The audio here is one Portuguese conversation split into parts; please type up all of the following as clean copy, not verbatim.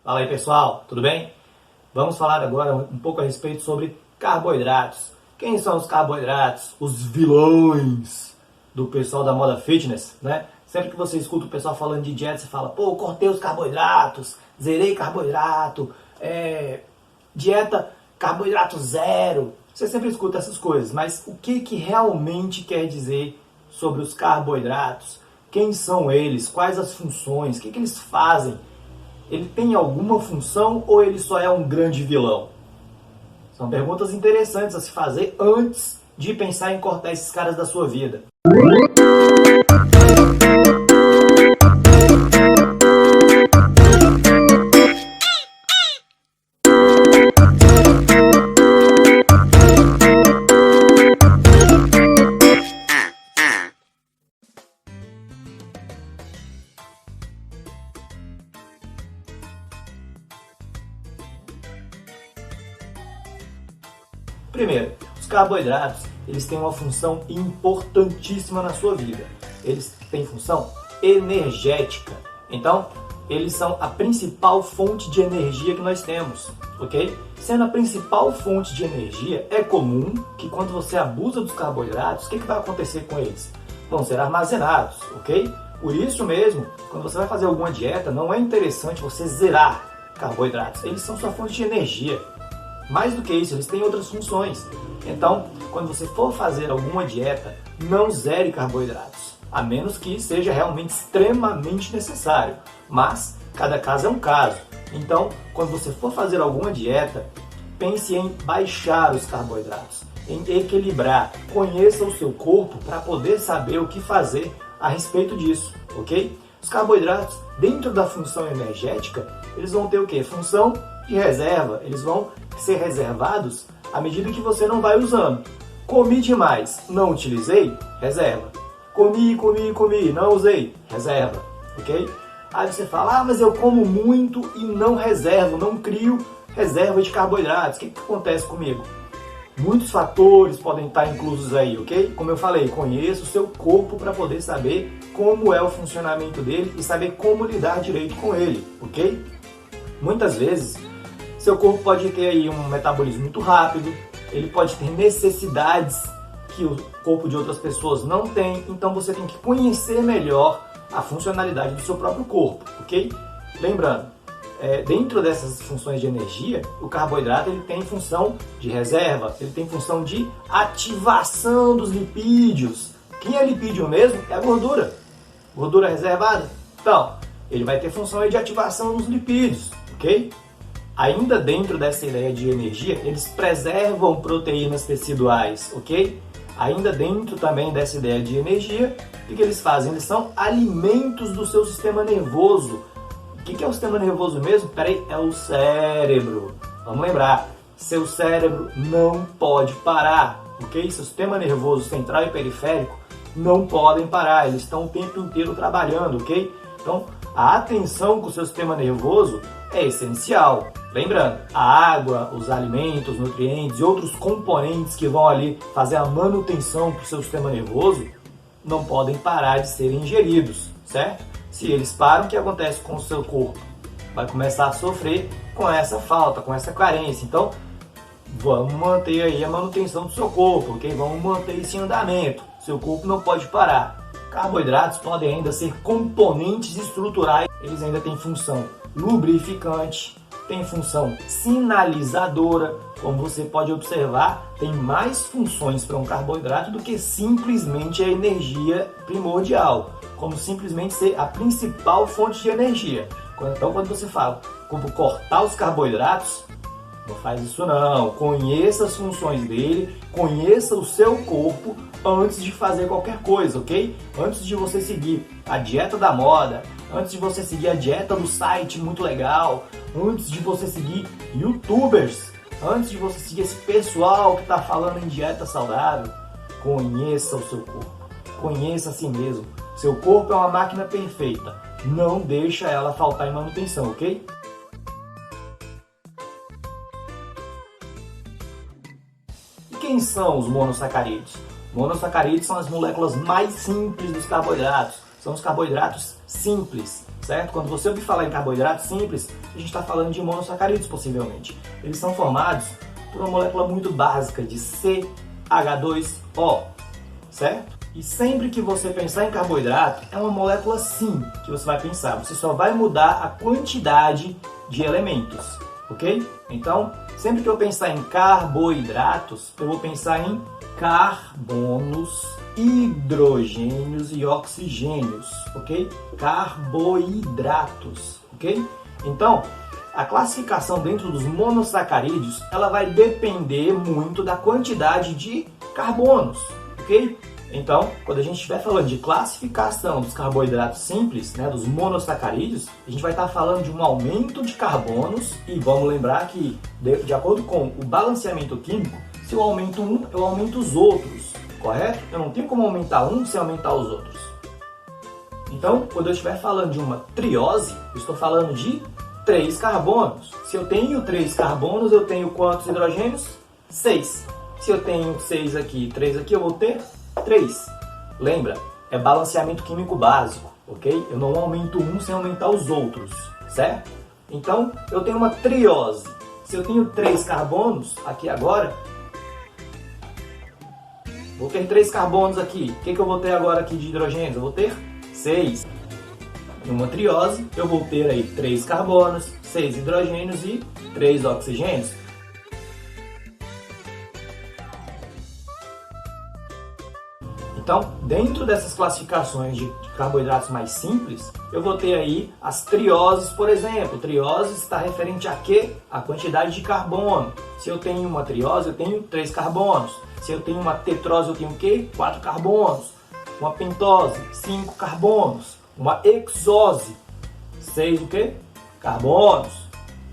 Fala aí pessoal, tudo bem? Vamos falar agora um pouco a respeito sobre carboidratos. Quem são os carboidratos? Os vilões do pessoal da moda fitness, né? Sempre que você escuta o pessoal falando de dieta, você fala, pô, cortei os carboidratos, zerei carboidrato, dieta carboidrato zero. Você sempre escuta essas coisas, mas o que realmente quer dizer sobre os carboidratos? Quem são eles? Quais as funções? O que eles fazem? Ele tem alguma função ou ele só é um grande vilão? São perguntas interessantes a se fazer antes de pensar em cortar esses caras da sua vida. Primeiro, os carboidratos, eles têm uma função importantíssima na sua vida. Eles têm função energética. Então, eles são a principal fonte de energia que nós temos, ok? Sendo a principal fonte de energia, é comum que quando você abusa dos carboidratos, o que vai acontecer com eles? Vão ser armazenados, ok? Por isso mesmo, quando você vai fazer alguma dieta, não é interessante você zerar carboidratos. Eles são sua fonte de energia. Mais do que isso, eles têm outras funções. Então, quando você for fazer alguma dieta, não zere carboidratos, a menos que seja realmente extremamente necessário. Mas, cada caso é um caso. Então, quando você for fazer alguma dieta, pense em baixar os carboidratos, em equilibrar. Conheça o seu corpo para poder saber o que fazer a respeito disso, ok? Os carboidratos, dentro da função energética, eles vão ter o quê? Função de reserva. Eles vão ser reservados à medida que você não vai usando. Comi demais, não utilizei, reserva. Comi, não usei, reserva, ok? Aí você fala, mas eu como muito e não reservo, não crio reserva de carboidratos. O que acontece comigo? Muitos fatores podem estar inclusos aí, ok? Como eu falei, conheça o seu corpo para poder saber como é o funcionamento dele e saber como lidar direito com ele, ok? Muitas vezes, seu corpo pode ter aí um metabolismo muito rápido, ele pode ter necessidades que o corpo de outras pessoas não tem, então você tem que conhecer melhor a funcionalidade do seu próprio corpo, ok? Lembrando, dentro dessas funções de energia, o carboidrato ele tem função de reserva, ele tem função de ativação dos lipídios. Quem é lipídio mesmo é a gordura. Gordura reservada? Então, ele vai ter função de ativação dos lipídios, ok? Ainda dentro dessa ideia de energia, eles preservam proteínas teciduais, ok? Ainda dentro também dessa ideia de energia, o que eles fazem? Eles são alimentos do seu sistema nervoso. O que é o sistema nervoso mesmo? Peraí, é o cérebro. Vamos lembrar, seu cérebro não pode parar, ok? Seu sistema nervoso central e periférico não podem parar, eles estão o tempo inteiro trabalhando, ok? Então, a atenção com o seu sistema nervoso é essencial. Lembrando, a água, os alimentos, nutrientes e outros componentes que vão ali fazer a manutenção para o seu sistema nervoso não podem parar de serem ingeridos, certo? Se eles param, o que acontece com o seu corpo? Vai começar a sofrer com essa falta, com essa carência. Então, vamos manter aí a manutenção do seu corpo, ok? Vamos manter esse andamento. Seu corpo não pode parar. Carboidratos podem ainda ser componentes estruturais. Eles ainda têm função lubrificante, tem função sinalizadora. Como você pode observar, tem mais funções para um carboidrato do que simplesmente a energia primordial, como simplesmente ser a principal fonte de energia. Então, quando você fala como cortar os carboidratos, não faz isso não. Conheça as funções dele, conheça o seu corpo antes de fazer qualquer coisa, ok? Antes de você seguir a dieta da moda, antes de você seguir a dieta do site muito legal, antes de você seguir youtubers, antes de você seguir esse pessoal que está falando em dieta saudável, conheça o seu corpo, conheça a si mesmo. Seu corpo é uma máquina perfeita, não deixa ela faltar em manutenção, ok? E quem são os monossacarídeos? Monossacarídeos são as moléculas mais simples dos carboidratos. são os carboidratos simples, certo? Quando você ouvir falar em carboidratos simples, a gente está falando de monossacarídeos, possivelmente. Eles são formados por uma molécula muito básica de CH2O, certo? E sempre que você pensar em carboidrato, é uma molécula sim que você vai pensar. Você só vai mudar a quantidade de elementos, ok? Então, sempre que eu pensar em carboidratos, eu vou pensar em carbonos, hidrogênios e oxigênios, ok? Carboidratos, ok? Então, a classificação dentro dos monossacarídeos, ela vai depender muito da quantidade de carbonos, ok? Então, quando a gente estiver falando de classificação dos carboidratos simples, né, dos monossacarídeos, a gente vai estar falando de um aumento de carbonos e vamos lembrar que, de acordo com o balanceamento químico, se eu aumento um, eu aumento os outros, correto? Eu não tenho como aumentar um sem aumentar os outros. Então, quando eu estiver falando de uma triose, eu estou falando de 3 carbonos. Se eu tenho 3 carbonos, eu tenho quantos hidrogênios? 6. Se eu tenho 6 aqui e 3 aqui, eu vou ter 3. Lembra? É balanceamento químico básico, ok? Eu não aumento um sem aumentar os outros, certo? Então, eu tenho uma triose. Se eu tenho 3 carbonos aqui agora, vou ter 3 carbonos aqui. O que eu vou ter agora aqui de hidrogênios? Eu vou ter 6. Em uma triose, eu vou ter aí 3 carbonos, 6 hidrogênios e 3 oxigênios. Então, dentro dessas classificações de carboidratos mais simples, eu vou ter aí as trioses, por exemplo. Triose está referente a quê? A quantidade de carbono. Se eu tenho uma triose, eu tenho 3 carbonos. Se eu tenho uma tetrose, eu tenho o quê? 4 carbonos. Uma pentose, 5 carbonos. Uma hexose, 6 o quê? Carbonos.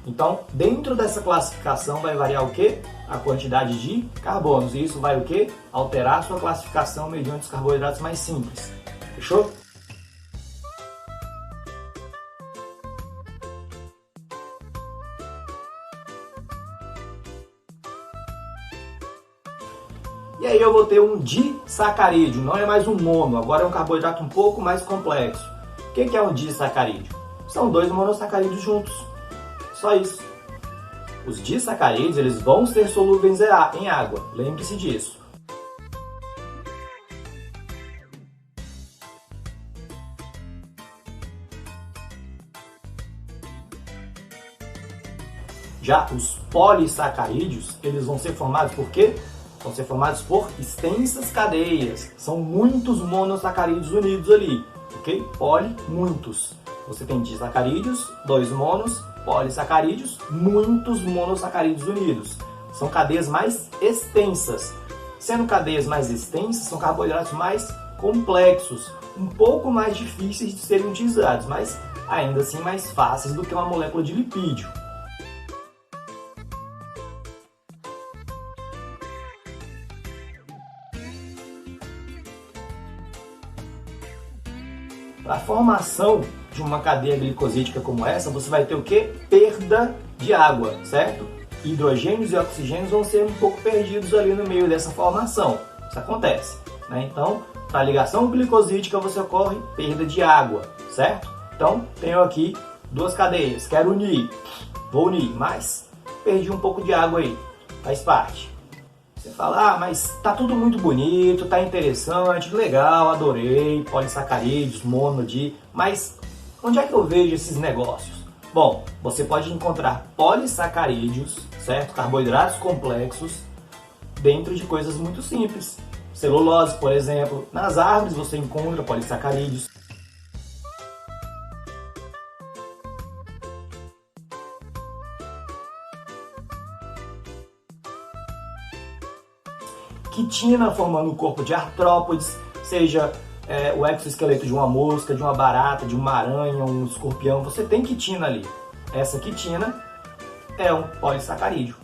Então, dentro dessa classificação vai variar o quê? A quantidade de carbonos. E isso vai o quê? Alterar a sua classificação mediante os carboidratos mais simples. Fechou? E aí eu vou ter um disacarídeo, não é mais um mono, agora é um carboidrato um pouco mais complexo. O que é um disacarídeo? São 2 monossacarídeos juntos. Só isso. Os disacarídeos eles vão ser solúveis em água, lembre-se disso. Já os polissacarídeos, eles vão ser formados por quê? Vão ser formados por extensas cadeias. São muitos monossacarídeos unidos ali, ok? Poli, muitos. Você tem disacarídeos, 2 monos, polissacarídeos, muitos monossacarídeos unidos. São cadeias mais extensas. Sendo cadeias mais extensas, são carboidratos mais complexos, um pouco mais difíceis de serem utilizados, mas ainda assim mais fáceis do que uma molécula de lipídio. Para a formação de uma cadeia glicosídica como essa, você vai ter o quê? Perda de água, certo? Hidrogênios e oxigênios vão ser um pouco perdidos ali no meio dessa formação. Isso acontece, né? Então, para a ligação glicosídica, você ocorre perda de água, certo? Então, tenho aqui 2 cadeias, quero unir, vou unir, mas perdi um pouco de água aí, faz parte. Você fala, mas tá tudo muito bonito, tá interessante, legal, adorei, polissacarídeos, mas onde é que eu vejo esses negócios? Bom, você pode encontrar polissacarídeos, certo? Carboidratos complexos, dentro de coisas muito simples. Celulose, por exemplo, nas árvores você encontra polissacarídeos. Quitina formando o corpo de artrópodes, seja o exoesqueleto de uma mosca, de uma barata, de uma aranha, um escorpião, você tem quitina ali. Essa quitina é um polissacarídeo.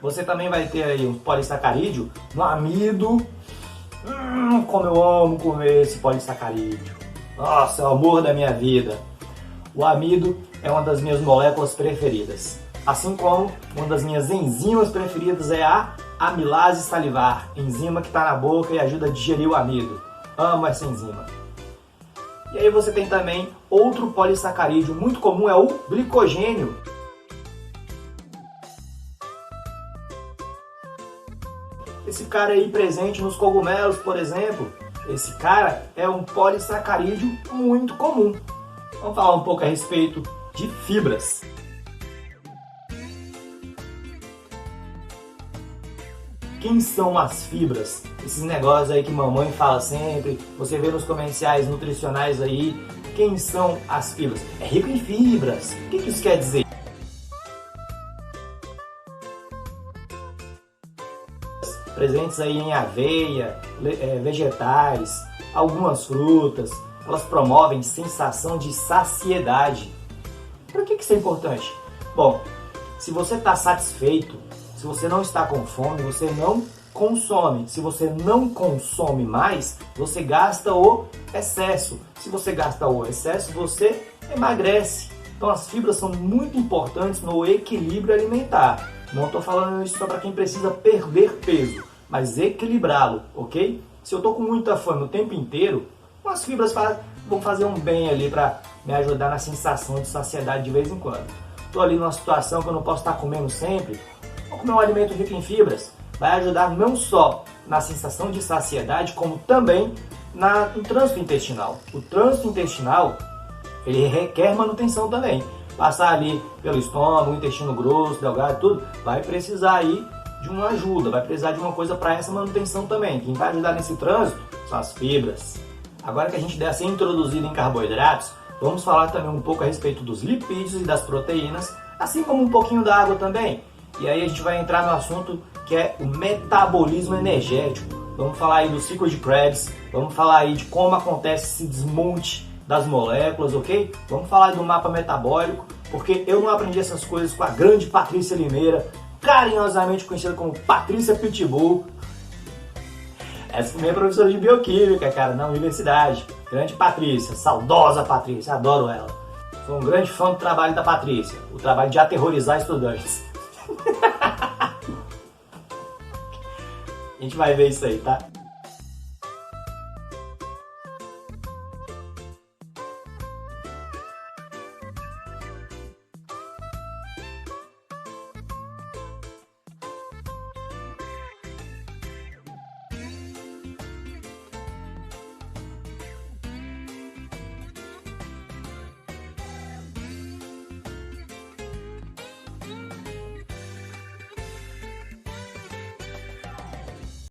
Você também vai ter aí um polissacarídeo no amido. Como eu amo comer esse polissacarídeo. Nossa, é o amor da minha vida. O amido é uma das minhas moléculas preferidas. Assim como uma das minhas enzimas preferidas é a amilase salivar, enzima que está na boca e ajuda a digerir o amido. Amo essa enzima. E aí você tem também outro polissacarídeo muito comum, é o glicogênio. Esse cara aí presente nos cogumelos, por exemplo, esse cara é um polissacarídeo muito comum. Vamos falar um pouco a respeito de fibras. Quem são as fibras? Esses negócios aí que mamãe fala sempre, você vê nos comerciais nutricionais aí. Quem são as fibras? É rico em fibras. O que isso quer dizer? Presentes aí em aveia, vegetais, algumas frutas, elas promovem sensação de saciedade. Por que isso é importante? Bom, se você está satisfeito, se você não está com fome, você não consome. Se você não consome mais, você gasta o excesso. Se você gasta o excesso, você emagrece. Então as fibras são muito importantes no equilíbrio alimentar. Não estou falando isso só para quem precisa perder peso, mas equilibrá-lo, ok? Se eu estou com muita fome o tempo inteiro, as fibras vão fazer um bem ali para me ajudar na sensação de saciedade de vez em quando. Estou ali numa situação que eu não posso estar comendo sempre, vou comer um alimento rico em fibras. Vai ajudar não só na sensação de saciedade, como também no trânsito intestinal. O trânsito intestinal, ele requer manutenção também. Passar ali pelo estômago, intestino grosso, delgado, tudo, vai precisar aí de uma ajuda, vai precisar de uma coisa para essa manutenção também. Quem vai ajudar nesse trânsito são as fibras. Agora que a gente der essa introduzida em carboidratos, vamos falar também um pouco a respeito dos lipídios e das proteínas, assim como um pouquinho da água também. E aí a gente vai entrar no assunto que é o metabolismo energético. Vamos falar aí do ciclo de Krebs, vamos falar aí de como acontece esse desmonte das moléculas, ok? Vamos falar do mapa metabólico, porque eu não aprendi essas coisas com a grande Patrícia Limeira, carinhosamente conhecida como Patrícia Pitbull. Essa foi minha professora de bioquímica, cara, na universidade. Grande Patrícia, saudosa Patrícia, adoro ela. Sou um grande fã do trabalho da Patrícia, o trabalho de aterrorizar estudantes. A gente vai ver isso aí, tá?